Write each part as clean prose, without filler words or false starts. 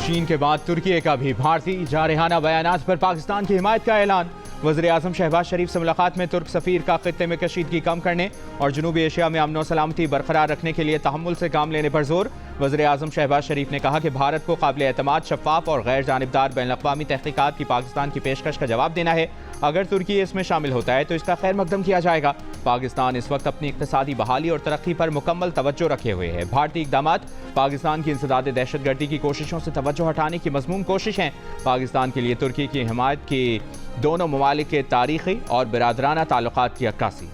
चीन के बाद तुर्की का भी भारतीय जारहाना बयानात पर पाकिस्तान की हिमायत का ऐलान। वज़ीर-ए-आज़म शहबाज शरीफ से मुलाकात में तुर्क सफ़ीर का खित्ते में कशीदगी कम करने और जनूबी एशिया में अमन व सलामती बरकरार रखने के लिए तहम्मुल से काम लेने पर जोर। वज़ीर-ए-आज़म शहबाज शरीफ ने कहा कि भारत को काबिल एतमाद, शफ़ाफ और गैर जानिबदार बैनुल-अक़वामी तहक़ीक़ात की पाकिस्तान की पेशकश का जवाब देना है। अगर तुर्की इसमें शामिल होता है तो इसका खैर मकदम किया जाएगा। पाकिस्तान इस वक्त अपनी इक़्तिसादी बहाली और तरक्की पर मुकम्मल तवज्जो रखे हुए है। भारतीय इक़दामात पाकिस्तान की इंसदाद दहशतगर्दी की कोशिशों से तवज्जो हटाने की मज़मून कोशिश हैं। पाकिस्तान के लिए तुर्की की हिमायत की दोनों ममालिक के तारीख़ी और बिरादराना ताल्लुकात की अक्कासी।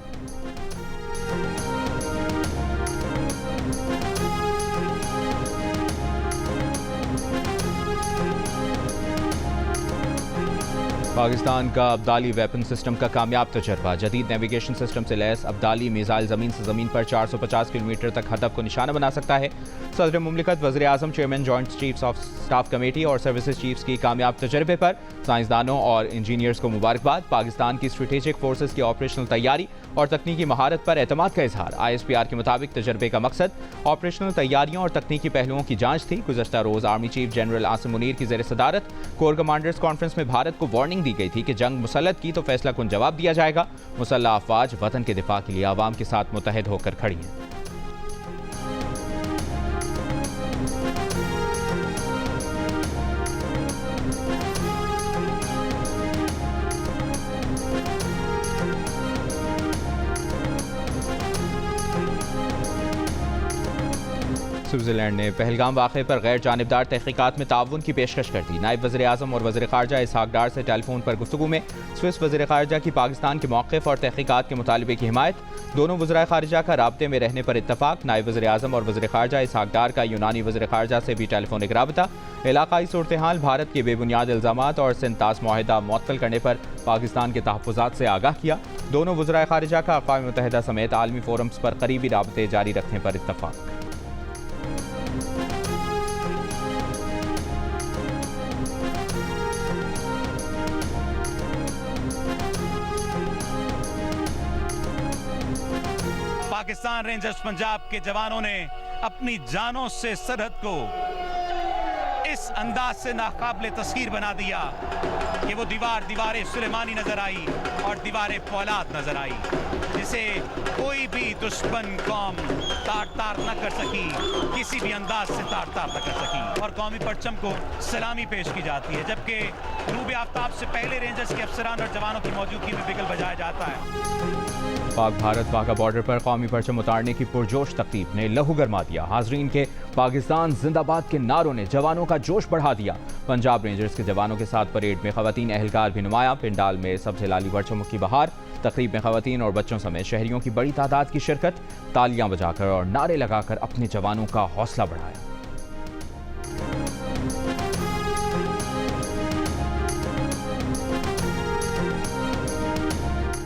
पाकिस्तान का अब्दाली वेपन सिस्टम का कामयाब तजर्बा। जदीद नेविगेशन सिस्टम से लैस अब्दाली मिसाइल ज़मीन से ज़मीन पर 450 किलोमीटर तक हदफ को निशाना बना सकता है। सदर मुमलिकत, वज़ीर-ए-आज़म, chairman joint chiefs of staff committee और सर्विसेज चीफ्स की कामयाब तजर्बे पर साइंसदानों और इंजीनियर्स को मुबारकबाद। पाकिस्तान की स्ट्रेटेजिक फोर्सेज की ऑपरेशनल तैयारी और तकनीकी महारत पर एतमाद का इजहार। ISPR के मुताबिक तजर्बे का मकसद ऑपरेशनल तैयारियों और तकनीकी पहलुओं की जांच थी। गुज़श्ता रोज़ army chief general Asim Munir की ज़ेर सदारत कोर कमांडर्स कॉन्फ्रेंस में भारत को वार्निंग दी गई थी कि जंग मुसल्लत की तो फैसला कुन जवाब दिया जाएगा। मुसल्लह अफवाज वतन के दिफा के लिए आवाम के साथ मुतहद होकर खड़ी हैं। स्विट्ज़रलैंड ने पहलगाम वाक़े पर गैर जानिबदार तहक़ीक़ात में ताउन की पेशकश कर दी। नायब वज़ीर-ए-आज़म और वज़ीर ख़ारजा इसहाक़ डार से टेलीफोन पर गुफ्तगू में स्विस वज़ीर ख़ारजा की पाकिस्तान के मौक़िफ़ और तहक़ीक़ात के मुतालबे की हिमायत। दोनों वज़राए ख़ारजा का राब्ते में रहने पर इत्तफ़ाक़। नायब वज़ीर-ए-आज़म और वज़ीर ख़ारजा इसहाक़ डार का यूनानी वज़ीर ख़ारजा से भी टेलीफोनिक राबता। इलाक़ाई सूरत-ए-हाल, भारत के बेबुनियाद इल्ज़ामात और सिंतास मुआहिदा मुअत्तल करने पर पाकिस्तान के तहफ़्फ़ुज़ात से आगाह किया। दोनों वज़राए ख़ारजा का अक़वाम मुत्तहिदा समेत आलमी फ़ोरम्स पर क़रीबी राबते जारी रखने पर इत्तफ़ाक़। पाकिस्तान रेंजर्स पंजाब के जवानों ने अपनी जानों से सरहद को इस अंदाज से नाकाबिले तस्खीर बना दिया कि वो दीवार सुलेमानी नजर आई और दीवार फौलाद नजर आई, जिसे कोई भी दुश्मन कौम तार न कर सकी, किसी भी अंदाज से तार न कर सकी। और कौमी परचम को सलामी पेश की जाती है, जबकि ग़ुरूब आफ्ताब से पहले रेंजर्स के अफसरान और जवानों की मौजूदगी में बिगल बजाया जाता है। पाक भारत वाघा बॉर्डर पर कौमी परचम उतारने की पुरजोश तकरीब ने लहू गरमा दिया। हाजरीन के पाकिस्तान जिंदाबाद के नारों ने जवानों का जोश बढ़ा दिया। पंजाब रेंजर्स के जवानों के साथ परेड में खवातीन एहलकार भी नुमाया। पिंडाल में सबसे लाली परचमों की बहार। तकरीब में खवातीन और बच्चों समेत शहरियों की बड़ी तादाद की शिरकत। तालियां बजाकर और नारे लगाकर अपने जवानों का हौसला बढ़ाया।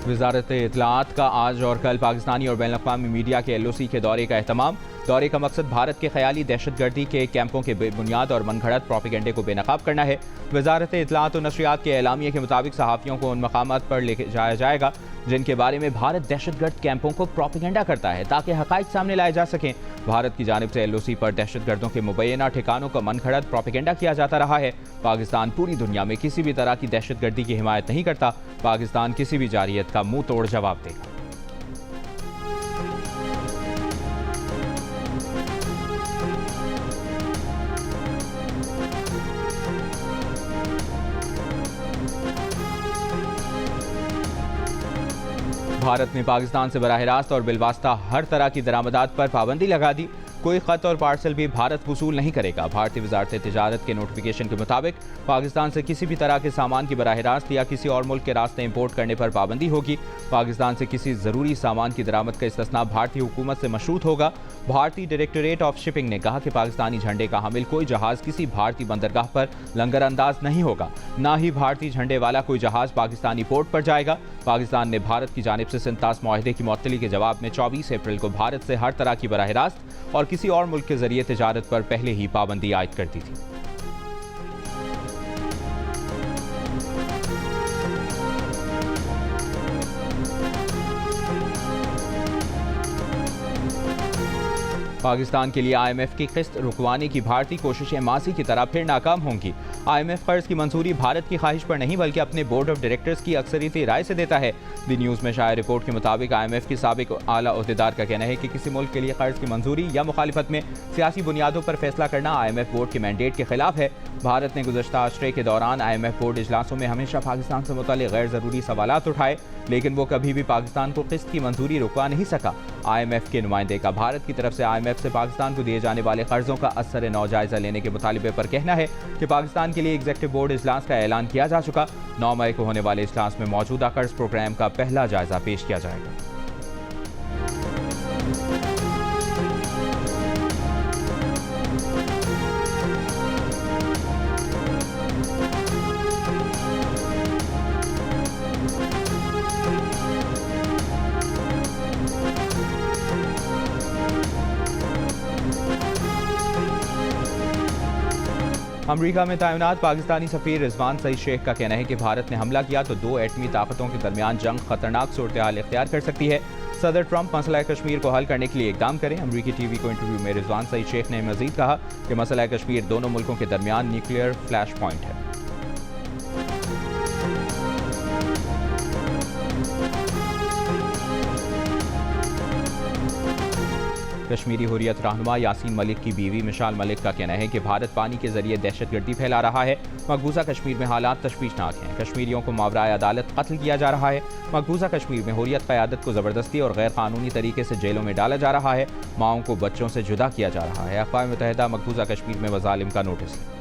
वज़ारत इत्तलाआत का आज और कल पाकिस्तानी और बैनुल-अक़वामी मीडिया के LOC के दौरे का एहतमाम। दौरे का मकसद भारत के ख्याली दहशतगर्दी के कैंपों के बेबुनियाद और मनगढ़ंत प्रोपेगेंडे को बेनकाब करना है। वज़ारत इत्तलाआत और नशरियात के एलामिया के मुताबिक सहाफ़ियों को उन मकामात पर ले जाया जाएगा जिनके बारे में भारत दहशतगर्द कैंपों को प्रोपेगेंडा करता है, ताकि हक़ाइक़ सामने लाए जा सकें। भारत की जानिब से LOC पर दहशतगर्दों के मुबैना ठिकानों का मनगढ़ंत प्रोपेगेंडा किया जाता रहा है। पाकिस्तान पूरी दुनिया में किसी भी तरह की दहशतगर्दी की हिमायत नहीं करता। पाकिस्तान किसी भी जारियत का मुंह तोड़ जवाब देगा। भारत ने पाकिस्तान से बराह रास्त और बिलवास्ता हर तरह की दरामदात पर पाबंदी लगा दी। कोई ख़त और पार्सल भी भारत वसूल नहीं करेगा। भारतीय वज़ारत तिजारत के नोटिफिकेशन के मुताबिक पाकिस्तान से किसी भी तरह के सामान की बराह रास्त या किसी और मुल्क के रास्ते इंपोर्ट करने पर पाबंदी होगी। पाकिस्तान से किसी ज़रूरी सामान की दरामद का इस्तिस्ना भारतीय हुकूमत से मशरूत होगा। भारतीय डायरेक्टरेट ऑफ शिपिंग ने कहा कि पाकिस्तानी झंडे का हामिल कोई जहाज़ किसी भारतीय बंदरगाह पर लंगर अंदाज नहीं होगा। ना ही भारतीय झंडे वाला कोई जहाज़ पाकिस्तानी पोर्ट पर जाएगा। पाकिस्तान ने भारत की जानिब से सिंतास मुआहिदे की मुअत्तली के जवाब में 24 अप्रैल को भारत से हर तरह की बराह रास्त और किसी और मुल्क के जरिए तिजारत पर पहले ही पाबंदी आयद कर दी थी। पाकिस्तान के लिए IMF की किस्त रुकवाने की भारतीय कोशिशें मासी की तरह फिर नाकाम होंगी। IMF कर्ज की मंजूरी भारत की ख्वाहिश पर नहीं बल्कि अपने बोर्ड ऑफ डायरेक्टर्स की अक्सरियती राय से देता है। द न्यूज़ में शाया रिपोर्ट के मुताबिक IMF की साबिक आला ओहदेदार का कहना है कि किसी मुल्क के लिए कर्ज की मंजूरी या मुखालिफत में सियासी बुनियादों पर फैसला करना IMF बोर्ड के मैंडेट के खिलाफ है। भारत ने गुज़श्ता अशरे के दौरान IMF बोर्ड इजलासों में हमेशा पाकिस्तान से मुताल्लिक़ गैर ज़रूरी सवालात उठाए, लेकिन वो कभी भी पाकिस्तान को किस्त की मंजूरी रुकवा नहीं सका। IMF के नुमाइंदे का भारत की तरफ से IMF से पाकिस्तान को दिए जाने वाले कर्जों का असर नौ जायजा लेने के मुतालिबे पर कहना है कि पाकिस्तान के लिए एग्जीक्यूटिव बोर्ड इजलास का ऐलान किया जा चुका। 9 मई को होने वाले इजलास में मौजूदा कर्ज प्रोग्राम का पहला जायजा पेश किया जाएगा। अमरीका में तैनात पाकिस्तानी सफीर रिजवान सईद शेख का कहना है कि भारत ने हमला किया तो 2 एटमी ताकतों के दरमियान जंग खतरनाक सूरत हाल इख्तियार कर सकती है। सदर ट्रंप मसला कश्मीर को हल करने के लिए इकदाम करें। अमरीकी टीवी को इंटरव्यू में रिजवान सईद शेख ने मजीद कहा कि मसला कश्मीर दोनों मुल्कों के दरमियान न्यूक्लियर फ्लैश पॉइंट है। कश्मीरी हुर्रियत रहनुमा यासीन मलिक की बीवी मिशाल मलिक का कहना है कि भारत पानी के जरिए दहशतगर्दी फैला रहा है। मकबूजा कश्मीर में हालात तशवीशनाक हैं। कश्मीरियों को मावराए अदालत कत्ल किया जा रहा है। मकबूजा कश्मीर में हुर्रियत क़यादत को ज़बरदस्ती और गैर कानूनी तरीके से जेलों में डाला जा रहा है। माओं को बच्चों से जुदा किया जा रहा है। अक़वाम मुत्तहिदा मकबूजा कश्मीर में मज़ालिम का नोटिस है।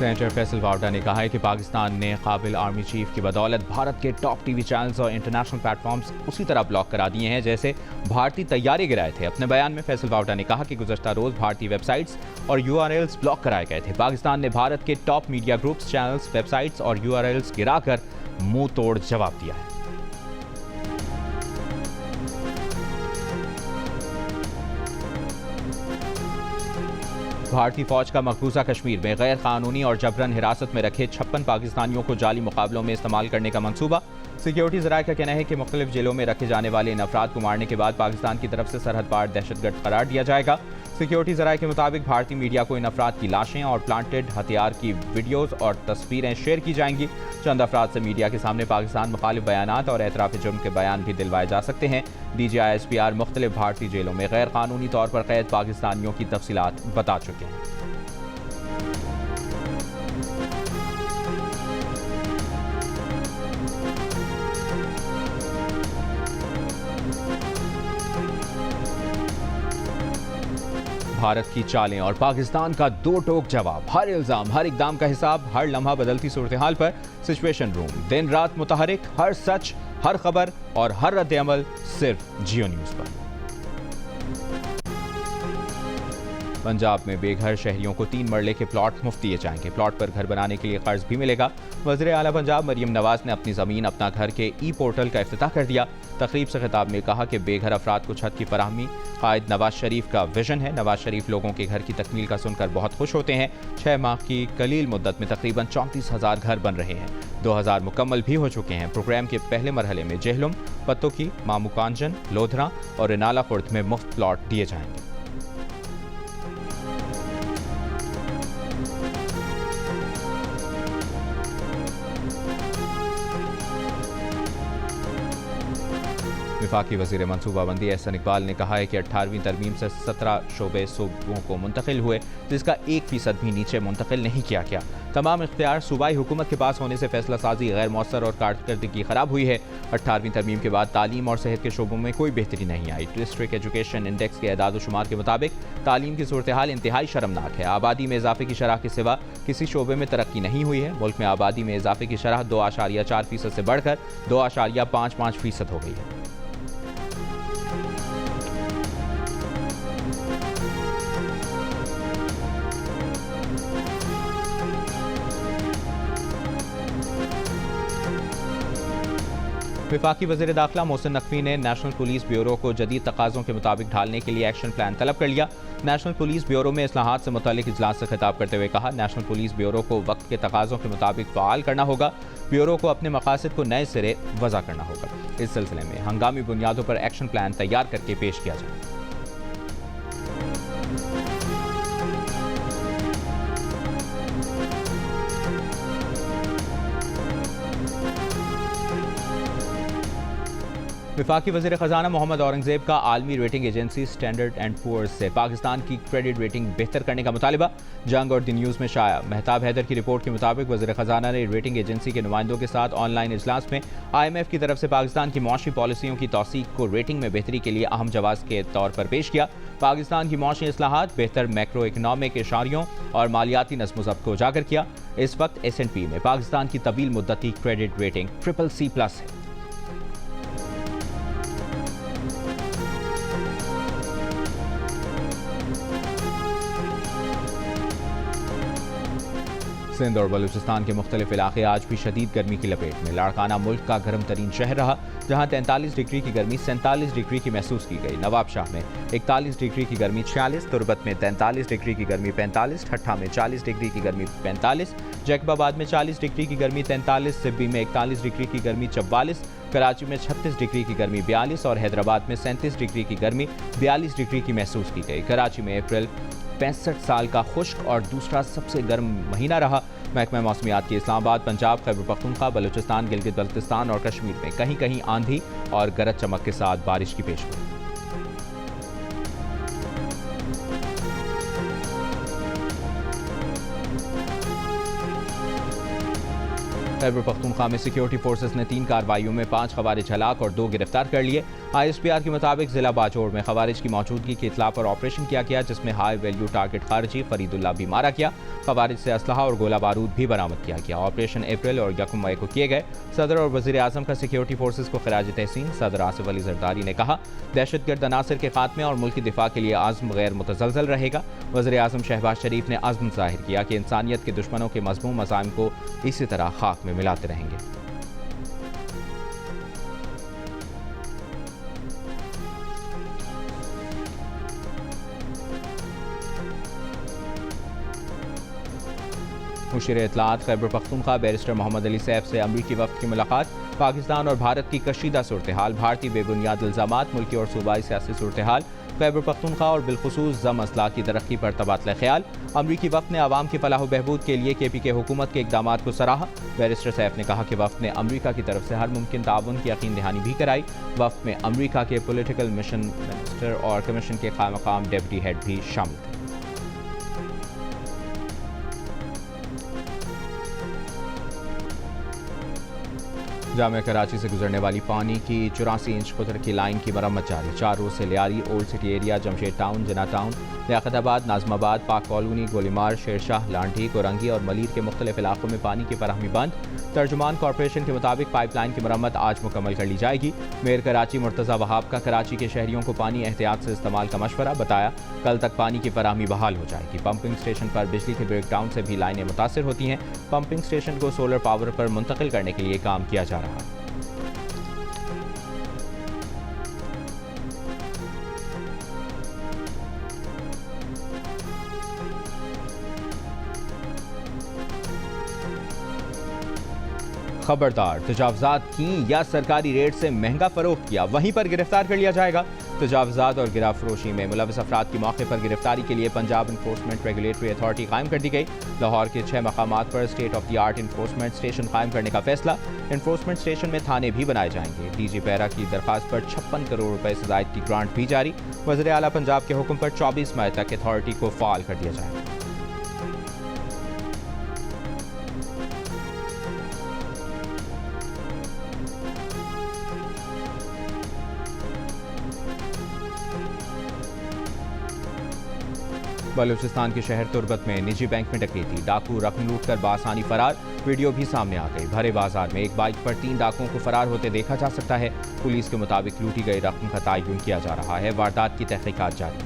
सेनेटर फैसल वावडा ने कहा है कि पाकिस्तान ने काबिल आर्मी चीफ की बदौलत भारत के टॉप टीवी चैनल्स और इंटरनेशनल प्लेटफॉर्म्स उसी तरह ब्लॉक करा दिए हैं जैसे भारतीय तैयारी गिराए थे। अपने बयान में फैसल वावडा ने कहा कि गुज़श्ता रोज़ भारतीय वेबसाइट्स और URLs ब्लॉक कराए गए थे। पाकिस्तान ने भारत के top media groups, channels, websites और URLs गिराकर मुंह तोड़ जवाब दिया है। भारतीय फौज का मकबूजा कश्मीर में गैर कानूनी और जबरन हिरासत में रखे 56 पाकिस्तानियों को जाली मुकाबलों में इस्तेमाल करने का मंसूबा। सिक्योरिटी ज़राए का कहना है कि मुख्तलिफ जेलों में रखे जाने वाले इन अफराद को मारने के बाद पाकिस्तान की तरफ से सरहद पार दहशतगर्द करार दिया जाएगा। सिक्योरिटी ज़राए के मुताबिक भारतीय मीडिया को इन अफराद की लाशें और प्लांटेड हथियार की वीडियोज़ और तस्वीरें शेयर की जाएंगी। चंद अफराद से मीडिया के सामने पाकिस्तान मुखालिफ बयानात और एतराफ़ जुर्म के बयान भी दिलवाए जा सकते हैं। DGI SPR मुख्तलिफ भारतीय जेलों में गैर कानूनी तौर पर कैद पाकिस्तानियों की तफसीलात बता चुके हैं। भारत की चालें और पाकिस्तान का दो टोक जवाब, हर इल्जाम, हर इकदाम का हिसाब, हर लम्हा बदलती सूरत हाल पर सिचुएशन रूम, दिन रात मुतहरिक, हर सच, हर खबर और हर रद्द अमल सिर्फ जियो न्यूज़ पर। पंजाब में बेघर शहरियों को 3 मरले के प्लॉट मुफ्त दिए जाएंगे। प्लॉट पर घर बनाने के लिए कर्ज भी मिलेगा। वज़ीर आला पंजाब मरियम नवाज ने अपनी ज़मीन अपना घर के पोर्टल का इफ्तिताह कर दिया। तकरीब से खिताब में कहा कि बेघर अफराद को छत की फराहमी कायद नवाज शरीफ का विजन है। नवाज शरीफ लोगों के घर की तकमील का सुनकर बहुत खुश होते हैं। 6 माह की कलील मुद्दत में तकरीबन 34,000 घर बन रहे हैं। 2,000 मुकम्मल भी हो चुके हैं। प्रोग्राम के पहले मरहले में जेहलुम, पत्तोकी, मामूकांजन, लोधरा और इनाला खुर्द में मुफ्त प्लॉट दिए जाएंगे। वफाकी वज़ीर मनसूबाबंदी एहसन इकबाल ने कहा है कि 18वीं तरमीम से 17 शोबे सूबों को मुंतकिल हुए, जिसका 1% भी नीचे मुंतकिल नहीं किया गया। तमाम इख्तियार सूबाई हुकूमत के पास होने से फैसला साजी गैर मौसर और कारकर्दगी खराब हुई है। 18वीं तरमीम के बाद तालीम और सेहत के शोबों में कोई बेहतरी नहीं आई। डिस्ट्रिक्ट एजुकेशन इंडेक्स के एदाद शुमार के मुताबिक तालीम की सूरत हाल इंतहाई शर्मनाक है। आबादी में इजाफे की शरह के सिवा किसी शोबे में तरक्की नहीं हुई है। मुल्क में आबादी में इजाफे की शरह 2.4% से बढ़कर 2.55% हो गई है। वफाकी वज़ीर दाखिला मोहसिन नकवी ने नेशनल पुलिस ब्यूरो को जदीद तकाज़ों के मुताबिक ढालने के लिए एक्शन प्लान तलब कर लिया। नेशनल पुलिस ब्यूरो में इस्लाहात से मुतालिक इजलास से खिताब करते हुए कहा, नेशनल पुलिस ब्यूरो को वक्त के तकाज़ों के मुताबिक फ़ाल करना होगा। ब्यूरो को अपने मकासद को नए सिरे वज़ा करना होगा। इस सिलसिले में हंगामी बुनियादों पर एक्शन प्लान तैयार करके पेश किया जाए। वफाकी वज़ीर ख़जाना मोहम्मद औरंगज़ेब का आलमी rating agency Standard and Poor's से पाकिस्तान की क्रेडिट रेटिंग बेहतर करने का मुतालिबा। जंग और दी न्यूज़ में शाया। महताब हैदर की रिपोर्ट के मुताबिक वज़ीर ख़जाना ने रेटिंग एजेंसी के नुमाइंदों के साथ ऑनलाइन इजलास में IMF की तरफ से पाकिस्तान की मौशी पॉलिसियों की तौसीक को रेटिंग में बेहतरी के लिए अहम जवाब के तौर पर पेश किया। पाकिस्तान की मौशी इस्लाहात, बेहतर मैक्रो इकनॉमिक इशारियों और मालियाती नज़्म ज़ब्त को उजागर किया। इस वक्त S&P में पाकिस्तान की तवील मुद्दती क्रेडिट रेटिंग CCC+ है। सिंध और बलूचिस्तान के मुख्तलिफ इलाके आज भी शदीद गर्मी की लपेट में। लाड़काना मुल्क का गर्म तरीन शहर रहा, जहाँ 43 डिग्री की गर्मी 47 डिग्री की महसूस की गई। नवाबशाह में 41 डिग्री की गर्मी 46, तुरबत में 43 डिग्री की गर्मी 45, ठट्ठा में 40 डिग्री की गर्मी 45, जैकबाबाद में 40 डिग्री की गर्मी 43, सिब्बी में 41 डिग्री की गर्मी 44, कराची में 36 डिग्री की गर्मी 42 और हैदराबाद में 37 डिग्री की गर्मी 42 डिग्री की महसूस की गई। कराची में अप्रैल 65 साल का खुश्क और दूसरा सबसे गर्म महीना रहा। महकमा मौसमियात के इस्लामाबाद, पंजाब, खैबर पख्तूनख्वा, बलूचिस्तान, गिलगित बल्तिस्तान और कश्मीर में कहीं कहीं आंधी और गरज चमक के साथ बारिश की पेशगोई। खैबर पख्तूनख्वा में सिक्योरिटी फोर्सेस ने 3 कार्रवाइयों में 5 खवारिज हलाक और 2 गिरफ्तार कर लिए। ISPR के मुताबिक जिला बाजोड़ में खवारिज की मौजूदगी की इतला पर ऑपरेशन किया गया, जिसमें हाई वैल्यू टारगेट खारजी फरीदुल्लाह भी मारा गया। खवारिज से असलहा और गोला बारूद भी बरामद किया गया। ऑपरेशन अप्रैल और 1 मई को किए गए। सदर और वज़ीर आज़म का सिक्योरिटी फोर्सेस को खिराज तहसीन। सदर आसिफ अली जरदारी ने कहा, दहशतगर्द अनासर के खात्मे और मुल्की दिफा के लिए आज़म गैर मुतज़लज़ल रहेगा। वज़ीर आज़म शहबाज शरीफ ने अज़्म ज़ाहिर किया कि इंसानियत के दुश्मनों के मज़मूम मज़ालिम को इसी तरह खाक में मिलाते रहेंगे। मुशीर इत्तलात खैबर पख्तूनख्वा बैरिस्टर मोहम्मद अली सैफ से अमरीकी वफ़द की मुलाकात। पाकिस्तान और भारत की कशीदा सूरत हाल, भारतीय बेबुनियाद इल्ज़ामात, मुल्की और सूबाई सियासी सूरत हाल, खैबर पख्तूनख्वा और बिलखुसूस जम असलाह की तरक्की पर तबादला ख्याल। अमरीकी वफ़द ने आवाम की फलाह बहबूद के लिए KPK हुकूमत के इक़दामात को सराहा। बैरिस्टर सैफ ने कहा कि वफ़द ने अमरीका की तरफ से हर मुमकिन ताउन की यकीन दहानी भी कराई। वफ़द में अमरीका के पोलिटिकल मिशन मिनिस्टर और कमीशन के मकाम डेप्टी हेड भी शामिल थे। जामिया कराची से गुजरने वाली पानी की 84 इंच कुतर की लाइन की मरम्मत जारी। 4 रोज से Lyari, old city area, Jamshed town, जना टाउन, लियाकताबाद, नाजमाबाद, पाक कॉलोनी, गोलीमार, शेरशाह, लांठी, कोरंगी और मलीर के मुख्तलिफ इलाकों में पानी की फराहमी बंद। तर्जुमान कॉरपोरेशन के मुताबिक पाइपलाइन की मरम्मत आज मुकम्मल कर ली जाएगी। मेयर कराची मुर्तज़ा वहाब का कराची के शहरियों को पानी एहतियात से इस्तेमाल का मशवरा, बताया कल तक पानी की फराहमी बहाल हो जाएगी। पंपिंग स्टेशन पर बिजली के ब्रेकडाउन से भी लाइनें मुतासिर होती हैं। पंपिंग स्टेशन को सोलर पावर पर मुंतकिल करने के लिए काम किया जा रहा है। खबरदार, तजावजात की या सरकारी रेट से महंगा फरोख्त किया, वहीं पर गिरफ्तार कर लिया जाएगा। तजावजात और गिरा फरोशी में मुलविस अफराद की मौके पर गिरफ्तारी के लिए पंजाब इन्फोर्समेंट रेगुलेटरी अथॉरिटी कायम कर दी गई। लाहौर के 6 मकामात पर state of the art enforcement station कायम करने का फैसला। इन्फोर्समेंट स्टेशन में थाने भी बनाए जाएंगे। DG पैरा की दरखास्त पर 56 करोड़ रुपए से ज़ायद की ग्रांट भी जारी। वज़ीर आला पंजाब के हुक्म पर 24 मई तक अथॉरिटी को फाल कर दिया जाएगा। बलूचिस्तान के शहर तुरबत में निजी बैंक में डकैती, डाकू रकम लूट कर बासानी फरार। वीडियो भी सामने आ गई। भरे बाजार में एक बाइक पर 3 डाकुओं को फरार होते देखा जा सकता है। पुलिस के मुताबिक लूटी गई रकम का तयन किया जा रहा है। वारदात की तहकीकात जारी।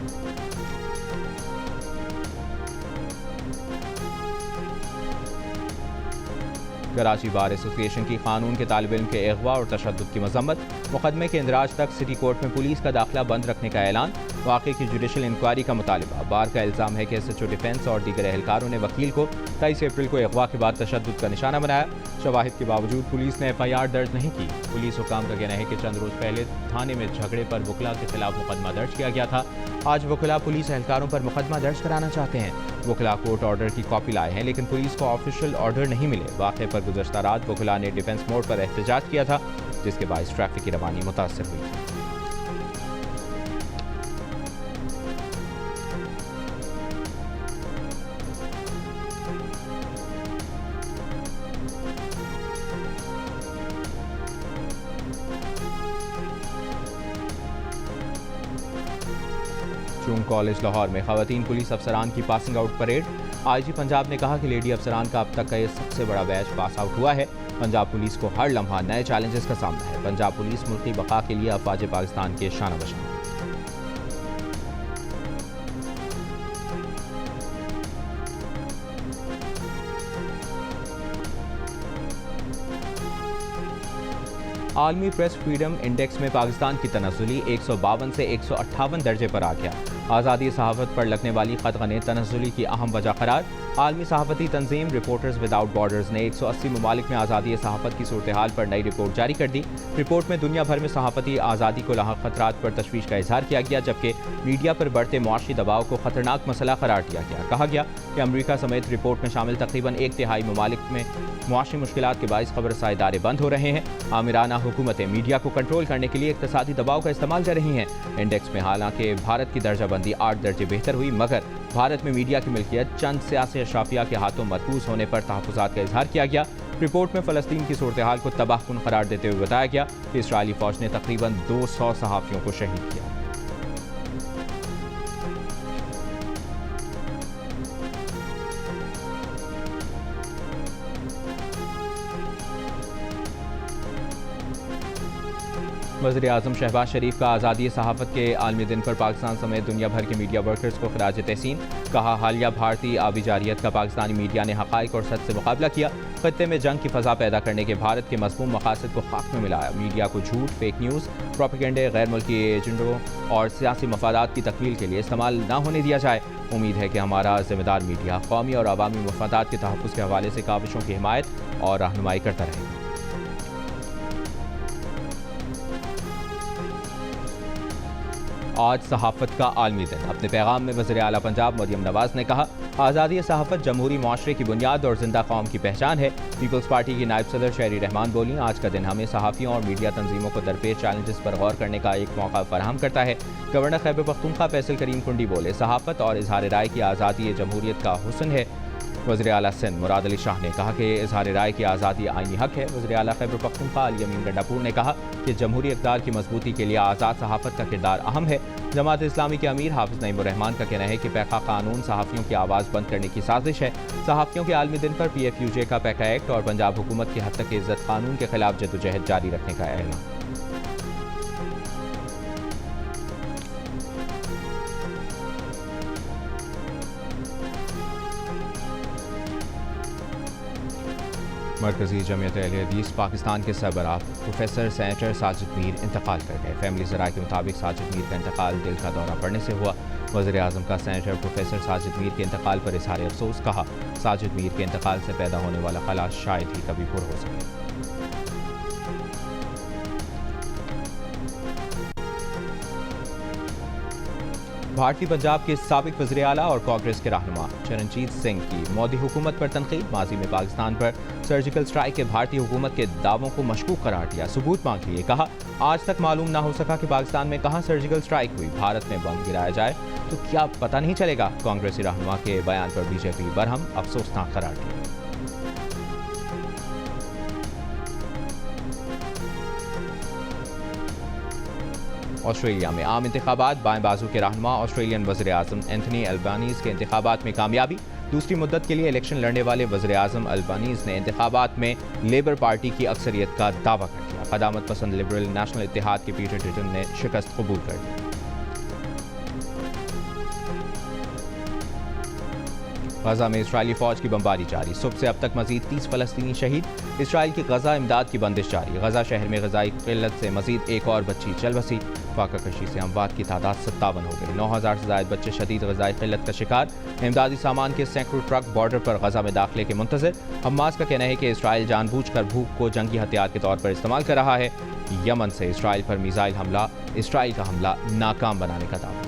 कराची बार एसोसिएशन की कानून के तालिब इल्म के अगवा और तशद्दुद की मजम्मत, मुकदमे के इंदराज तक सिटी कोर्ट में पुलिस का दाखिला बंद रखने का ऐलान, वाक़े की जुडिशल इंक्वायरी का मुतालिबा। बार का इल्ज़ाम है कि एसएचओ डिफेंस और दीगर एहलकारों ने वकील को 23 अप्रैल को अगवा के बाद तशद्दुद का निशाना बनाया। शवाहिद के बावजूद पुलिस ने FIR दर्ज नहीं की। पुलिस हुकाम का कहना है कि चंद रोज पहले थाने में झगड़े पर वकला के खिलाफ मुकदमा दर्ज किया गया था। आज वकला पुलिस एहलकारों पर मुकदमा दर्ज कराना चाहते हैं। वकला कोर्ट ऑर्डर की कॉपी लाए हैं, लेकिन पुलिस को ऑफिशियल ऑर्डर नहीं मिले। वाक़े पर गुज़श्ता रात वकला ने डिफेंस मोड पर एहतजाज किया था, जिसके बायस ट्रैफिक की रवानी मुतासर हुई थी। चूंग कॉलेज लाहौर में खवातीन पुलिस अफसरान की passing out parade. IG Punjab ने कहा कि लेडी अफसरान का अब तक का ये सबसे बड़ा बैच पास आउट हुआ है। पंजाब पुलिस को हर लम्हा नए चैलेंजेस का सामना है। पंजाब पुलिस मुल्की बका के लिए अफवाज पाकिस्तान के शान बशान। आलमी प्रेस फ्रीडम इंडेक्स में पाकिस्तान की तनज़्ज़ुली 152 से 158 दर्जे पर आ गया। आज़ादी सहाफ़त पर लगने वाली ख़तगने तनज़्ज़ुली की अहम वजह करार। आलमी सहाफ़ती तंजीम रिपोर्टर्स विदाउट बॉर्डर्स ने 180 ममालिक में आज़ादी सहाफ़त की सूरत हाल पर नई रिपोर्ट जारी कर दी। रिपोर्ट में दुनिया भर में सहाफ़ती आज़ादी को लाहक खतरात पर तशवीश का इजहार किया गया, जबकि मीडिया पर बढ़ते मुआशी दबाव को ख़तरनाक मसला करार दिया गया। कहा गया कि अमरीका समेत रिपोर्ट में शामिल तकरीबन 1/3 ममालिक में मुआशी मुश्किलात के बाइस खबरसां इदारे बंद हो रहे हैं। आमिराना हुकूमतें मीडिया को कंट्रोल करने के लिए इक़्तिसादी दबाव का इस्तेमाल कर रही हैं। इंडेक्स में हालांकि भारत की दर्जाबंदी 8 दर्जे बेहतर हुई, मगर भारत में मीडिया की मिल्कियत चंद सियासी अशराफिया के हाथों मरकूज होने पर तहफ़्फ़ुज़ात का इजहार किया गया। रिपोर्ट में फ़लस्तीन की सूरत हाल को तबाहकुन करार देते हुए बताया गया कि इसराइली फ़ौज ने तकरीबन 200 सहाफ़ियों को शहीद किया। वज़ीर-ए-आज़म शहबाज शरीफ का आज़ादी सहाफ़त के आलमी दिन पर पाकिस्तान समेत दुनिया भर के मीडिया वर्कर्स को खिराज तहसीन। कहा, हालिया भारतीय आबी जारियत का पाकिस्तानी मीडिया ने हक़ाइक़ और सच से मुकाबला किया। ख़त्ते में जंग की फ़ज़ा पैदा करने के भारत के मज़मूम मक़ासद को खाक में मिलाया। मीडिया को झूठ, फेक न्यूज़, प्रोपेगेंडे, गैर मुल्की एजेंडों और सियासी मफादात की तकमील के लिए इस्तेमाल न होने दिया जाए। उम्मीद है कि हमारा ज़िम्मेदार मीडिया कौमी और अवामी मफादात के तहफ़्फ़ुज़ के हवाले से काविशों की हिमायत और रहनुमाई करता रहेगा। आज सहाफ़त का आलमी दिन। अपने पैगाम में वज़ीर आला पंजाब मरियम नवाज़ ने कहा, आज़ादी सहाफ़त जमहूरी माशरे की बुनियाद और जिंदा कौम की पहचान है। पीपल्स पार्टी की नायब सदर शहरी रहमान बोली, आज का दिन हमें सहाफ़ियों और मीडिया तंजीमों को दरपेश चैलेंजेस पर गौर करने का एक मौका फराहम करता है। गवर्नर खैबर पख्तूनख्वा फैसल करीम कुंडी बोले, सहाफ़त और इजहार राय की आज़ादी जमहूरियत का हुस्न है। वज़ीर आला सिंध मुराद अली शाह ने कहा कि इजहार राय की आज़ादी आईनी हक है। वज़ीर आला खैबर पख्तूनख्वा अली अमीन गंडापुर ने कहा कि जमहूरी इक़्तिदार की मजबूती के लिए आज़ाद सहाफ़त का किरदार अहम है। जमात इस्लामी के अमीर हाफिज़ नईमुर रहमान का कहना है कि पैका कानून सहाफ़ियों की आवाज़ बंद करने की साजिश है। सहाफ़ियों के आलमी दिन पर PFUJ का पैका एक्ट और पंजाब हुकूमत की हद तक इज़्ज़त कानून के खिलाफ जद्दोजहद जारी रखने का ऐलान। मरकज़ी जमियत अहले हदीस पाकिस्तान के सरबराह प्रोफेसर सेनेटर साजिद मीर इंतकाल कर गए। फैमिली ज़राए के मुताबिक साजिद मीर का इंतकाल दिल का दौरा पड़ने से हुआ। वज़ीर-ए-आज़म का सेनेटर प्रोफेसर साजिद मीर के इंतकाल पर इज़हार अफसोस। कहा, साजिद मीर के इंतकाल से पैदा होने वाला खला शायद ही कभी पूरा हो सके। भारतीय पंजाब के साबिक वज़ीर आला और कांग्रेस के रहनुमा चरणजीत सिंह की मोदी हुकूमत पर तनकीद। माजी में पाकिस्तान पर सर्जिकल स्ट्राइक के भारतीय हुकूमत के दावों को मशकूक करार दिया, सबूत मांग लिए। कहा, आज तक मालूम ना हो सका कि पाकिस्तान में कहां सर्जिकल स्ट्राइक हुई। भारत में बम गिराया जाए तो क्या पता नहीं चलेगा। कांग्रेसी रहनुमा के बयान पर बीजेपी बरहम, अफसोसनाक करार दिया। ऑस्ट्रेलिया में आम इंतखाबात, बाएं बाजू के रहनुमा ऑस्ट्रेलियन वज़ीर आज़म एंथनी अल्बानीज़ के इंतखाबात में कामयाबी। दूसरी मुद्दत के लिए इलेक्शन लड़ने वाले वज़ीर आज़म अल्बानीज़ ने इंतखाबात में लेबर पार्टी की अक्सरियत का दावा कर दिया। क़दामत पसंद लिबरल नेशनल इत्तेहाद के पीटर डिटन ने शिकस्त कबूल कर दी। गजा में इसराइली फौज की बमबारी जारी, सुबह से अब तक मजीद 30 फलस्तीनी शहीद। इसराइल की गजा इमदाद की बंदिश जारी, गजा शहर में गजाई किल्लत से मजीद एक और बच्ची चल बसी। फाका कशी से अमवात की तादाद 57 हो गई। 9000 से ज्यादा बच्चे शदीद गजाई किल्लत का शिकार। इमदादी सामान के सैकड़ों ट्रक बॉर्डर पर गजा में दाखिले के मुंतज़िर। हमास का कहना है कि इसराइल जानबूझकर भूख को जंगी हथियार के तौर पर इस्तेमाल कर रहा है। यमन से इसराइल पर मिसाइल हमला, इसराइल का हमला नाकाम बनाने का दावा।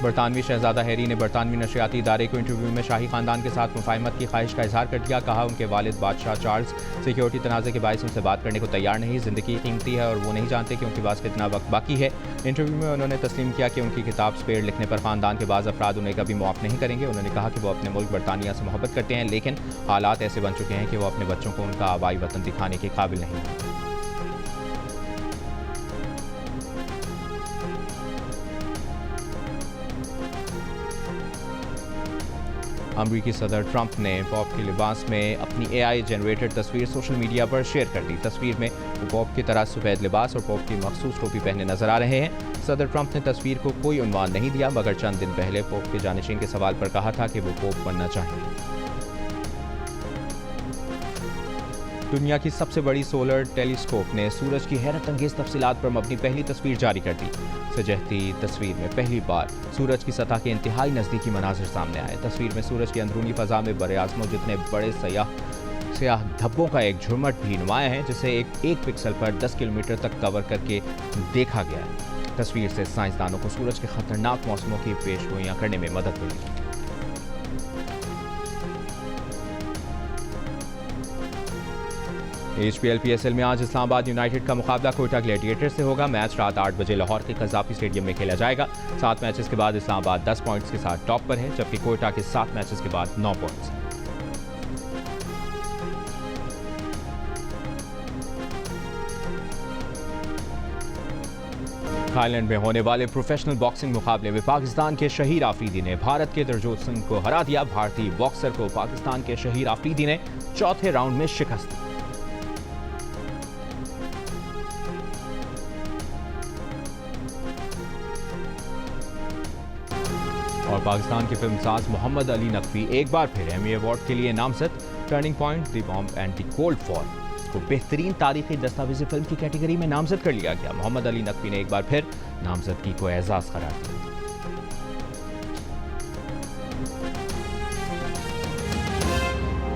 बरतानवी शहजादा हैरी ने बरतानवी नशरियाती इदारे को इंटरव्यू में शाही खानदान के साथ मुफाहमत की ख्वाहिश का इजहार कर दिया। कहा उनके वालिद बादशाह चार्ल्स सिक्योरिटी तनाज़े के बायस उनसे बात करने को तैयार नहीं। ज़िंदगी कीमती है और वो नहीं जानते कि उनके पास कितना वक्त बाकी है। इंटरव्यू में उन्होंने तस्लीम किया कि उनकी किताब स्पेयर लिखने पर खानदान के बाज़ अफराद उन्हें कभी मुआफ़ नहीं करेंगे। उन्होंने कहा कि वो अपने मुल्क बरतानिया से मोहब्बत करते हैं, लेकिन हालात ऐसे बन चुके हैं कि वो अपने बच्चों को उनका आबाई वतन दिखाने के काबिल नहीं है। अमरीकी सदर ट्रंप ने पॉप के लिबास में अपनी AI जनरेटेड तस्वीर सोशल मीडिया पर शेयर कर दी। तस्वीर में वो पॉप की तरह सफ़ेद लिबास और पॉप की मखसूस टोपी पहने नजर आ रहे हैं। सदर ट्रंप ने तस्वीर को कोई उन्वान नहीं दिया, मगर चंद दिन पहले पोप के जानशीन के सवाल पर कहा था कि वो पोप बनना चाहेंगे। दुनिया की सबसे बड़ी सोलर टेलीस्कोप ने सूरज की हैरत अंगेज तफसीलात पर मबनी पहली तस्वीर जारी कर दी। सजहती तस्वीर में पहली बार सूरज की सतह के इंतहाई नज़दीकी मनाजिर सामने आए। तस्वीर में सूरज की अंदरूनी फ़ज़ा में बड़े आज़मों जितने बड़े स्याह धब्बों का एक झुरमट भी नुमाया है, जिसे एक पिक्सल पर 10 किलोमीटर तक कवर करके देखा गया है। तस्वीर से साइंसदानों को सूरज के खतरनाक मौसमों की पेशगोइयाँ करने में मदद मिली। HPL PSL में आज इस्लामाबाद यूनाइटेड का मुकाबला कोयटा ग्लैडिएटर से होगा। मैच रात 8 बजे लाहौर के कज़ाफ़ी स्टेडियम में खेला जाएगा। 7 मैचेस के बाद इस्लामाबाद 10 पॉइंट्स के साथ टॉप पर है, जबकि कोयटा के 7 मैचेस के बाद 9 पॉइंट्स हैं। थाईलैंड में होने वाले प्रोफेशनल बॉक्सिंग मुकाबले में पाकिस्तान के शहीर आफरीदी ने भारत के तरजोत सिंह को हरा दिया। भारतीय बॉक्सर को पाकिस्तान के शहीर आफरीदी ने चौथे राउंड में शिकस्त दी। और पाकिस्तान के फिल्मसाज मोहम्मद अली नकवी एक बार फिर एमी अवार्ड के लिए नामजद। Turning point, the bomb and the cold war को बेहतरीन तारीखी दस्तावेजी फिल्म की कैटेगरी में नामजद कर लिया गया। मोहम्मद अली नकवी ने एक बार फिर नामजदगी को एजाज करार दिया।